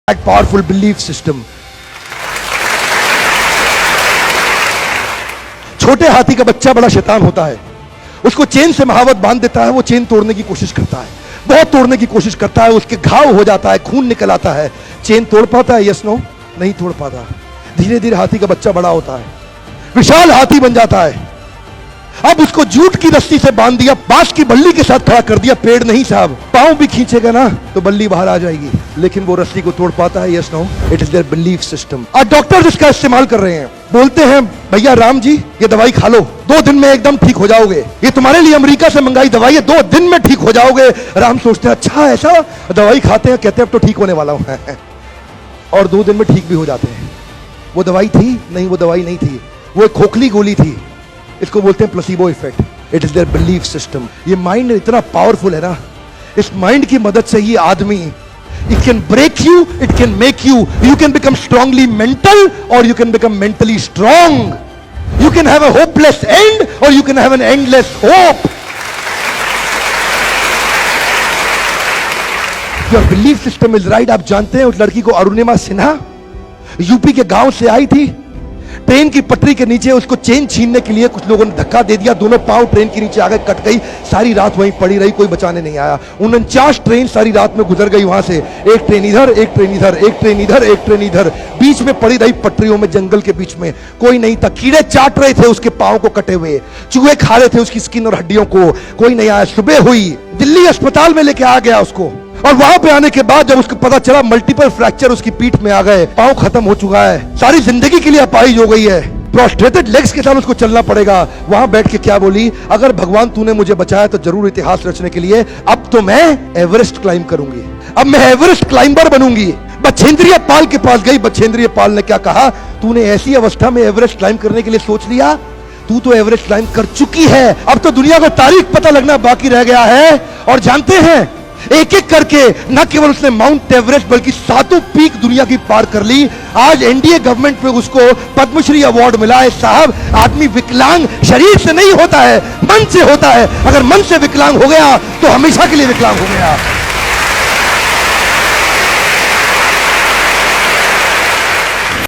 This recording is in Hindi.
that powerful belief system. छोटे हाथी का बच्चा बड़ा शैतान होता है, उसको चेन से महावत बांध देता है, वो चेन तोड़ने की कोशिश करता है, बहुत तोड़ने की कोशिश करता है, उसके घाव हो जाता है, खून निकल आता है। चेन तोड़ पाता है? Yes no? नहीं तोड़ पाता। धीरे धीरे हाथी का बच्चा बड़ा होता है, विशाल हाथी बन जाता है। अब उसको जूट की रस्सी से बांध दिया, बांस की बल्ली के साथ खड़ा कर दिया। पेड़ नहीं साहब, पांव भी खींचेगा ना तो बल्ली बाहर आ जाएगी, लेकिन वो रस्सी को तोड़ पाता है? Yes no? It is there belief system. आज डॉक्टर्स इसका इस्तेमाल कर रहे हैं, बोलते हैं भैया राम जी ये दवाई खा लो, 2 दिन में एकदम ठीक हो जाओगे, ये तुम्हारे लिए अमेरिका से मंगाई दवाई है, 2 दिन में ठीक हो जाओगे। राम सोचते हैं अच्छा ऐसा, दवाई खाते हैं, कहते हैं अब तो ठीक होने वाला हूं और 2 दिन में ठीक भी हो जाते हैं। वो दवाई थी? नहीं, वो दवाई नहीं थी, वो एक खोखली गोली थी। इसको बोलते हैं placebo effect. It is there belief system. ये माइंड इतना पावरफुल है ना, इस माइंड की मदद से ये आदमी, it can break you, it can make you, you can become strongly mental और you can become mentally strong. You can have a hopeless end और you can have an endless hope. Your belief system is right. आप जानते हैं उस लड़की को, अरुणिमा सिन्हा, यूपी के गांव से आई थी, ट्रेन की पटरी के नीचे उसको चेन छीनने के लिए कुछ लोगों ने धक्का दे दिया, दोनों पांव ट्रेन के नीचे आ गए, कट गई, सारी रात वहीं पड़ी रही, कोई बचाने नहीं आया। 49 ट्रेन सारी रात में गुजर गई वहां से, एक ट्रेन इधर, एक ट्रेन इधर, एक ट्रेन इधर, एक ट्रेन इधर, बीच में पड़ी रही पटरियों में, जंगल के बीच में, कोई नहीं था। कीड़े चाट रहे थे उसके पांव को कटे हुए, चूहे खा रहे थे उसकी स्किन और हड्डियों को, कोई नहीं आया। सुबह हुई, दिल्ली अस्पताल में लेके आ गया उसको, और वहां पे आने के बाद जब उसको पता चला मल्टीपल फ्रैक्चर उसकी पीठ में आ गए, पांव खत्म हो चुका है, सारी जिंदगी के लिए अपाहिज हो गई है, प्रोस्ट्रेटेड लेग्स के साथ उसको चलना पड़ेगा। वहां बैठ के क्या बोली? अगर भगवान तूने मुझे बचाया तो जरूर इतिहास रचने के लिए, अब तो मैं एवरेस्ट क्लाइम करूंगी, अब मैं एवरेस्ट क्लाइंबर बनूंगी। बछेंद्रिय पाल के पास गई, बछेंद्रिय पाल ने क्या कहा? तूने ऐसी अवस्था में एवरेस्ट क्लाइम करने के लिए सोच लिया, तू तो एवरेस्ट क्लाइम कर चुकी है, अब तो दुनिया को तारीख पता लगना बाकी रह गया है। और जानते हैं, एक एक करके न केवल उसने माउंट एवरेस्ट बल्कि 7 पीक दुनिया की पार कर ली। आज एनडीए गवर्नमेंट में उसको पद्मश्री अवार्ड मिला है। साहब, आदमी विकलांग शरीर से नहीं होता है, मन से होता है। अगर मन से विकलांग हो गया तो हमेशा के लिए विकलांग हो गया।